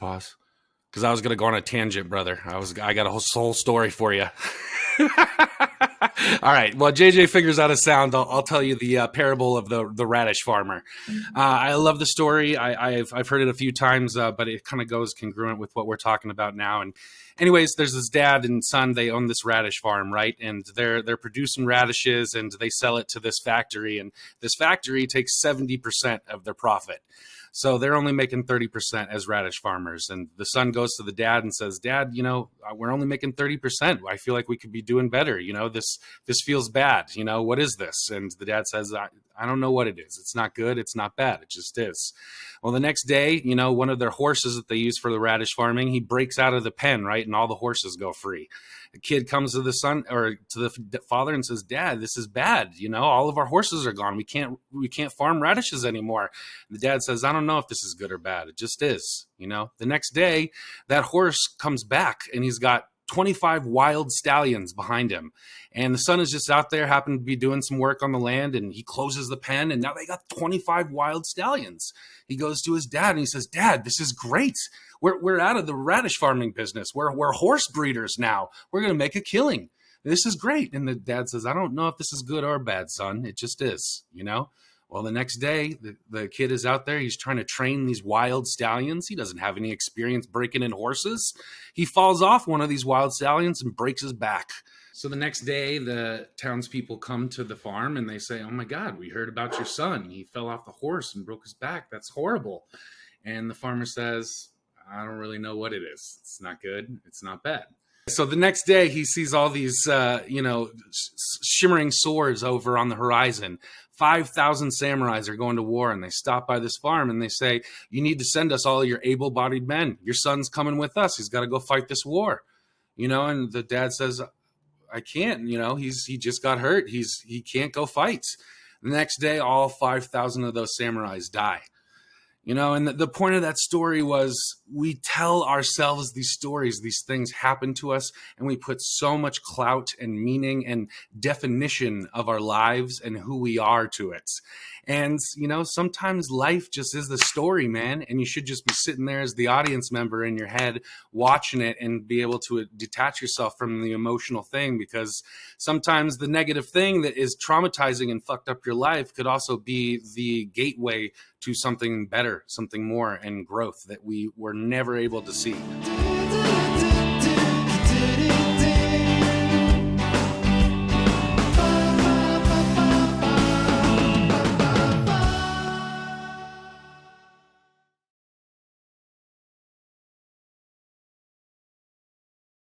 Pause. Because I was going to go on a tangent, brother. I got a whole story for you. All right. Well, JJ figures out a sound. I'll tell you the parable of the radish farmer. I love the story. I've heard it a few times, but it kind of goes congruent with what we're talking about now. And anyways, there's this dad and son. They own this radish farm, right? And they're producing radishes, and they sell it to this factory. And this factory takes 70% of their profit. So they're only making 30% as radish farmers. And the son goes to the dad and says, Dad, we're only making 30%. I feel like we could be doing better. This feels bad. What is this? And the dad says, I don't know what it is. It's not good. It's not bad. It just is. Well, the next day, one of their horses that they use for the radish farming, he breaks out of the pen, right? And all the horses go free. The kid comes to the son or to the father and says, Dad, this is bad. All of our horses are gone. We can't farm radishes anymore. And the dad says, I don't know if this is good or bad. It just is. The next day, that horse comes back and he's got 25 wild stallions behind him. And the son is just out there, happened to be doing some work on the land, and he closes the pen, and now they got 25 wild stallions. He goes to his dad and he says, Dad, this is great. We're out of the radish farming business. We're horse breeders now. We're going to make a killing. This is great. And the dad says, I don't know if this is good or bad, son. It just is, Well, the next day, the kid is out there. He's trying to train these wild stallions. He doesn't have any experience breaking in horses. He falls off one of these wild stallions and breaks his back. So the next day, the townspeople come to the farm and they say, oh my God, we heard about your son. He fell off the horse and broke his back. That's horrible. And the farmer says, I don't really know what it is. It's not good. It's not bad. So the next day he sees all these, shimmering swords over on the horizon. 5,000 samurais are going to war, and they stop by this farm and they say, you need to send us all your able-bodied men. Your son's coming with us. He's got to go fight this war. And the dad says, I can't, he just got hurt. He can't go fight. The next day, all 5,000 of those samurais die. And the point of that story was we tell ourselves these stories, these things happen to us, and we put so much clout and meaning and definition of our lives and who we are to it. And, sometimes life just is the story, man, and you should just be sitting there as the audience member in your head watching it and be able to detach yourself from the emotional thing, because sometimes the negative thing that is traumatizing and fucked up your life could also be the gateway to something better, something more, and growth that we were never able to see.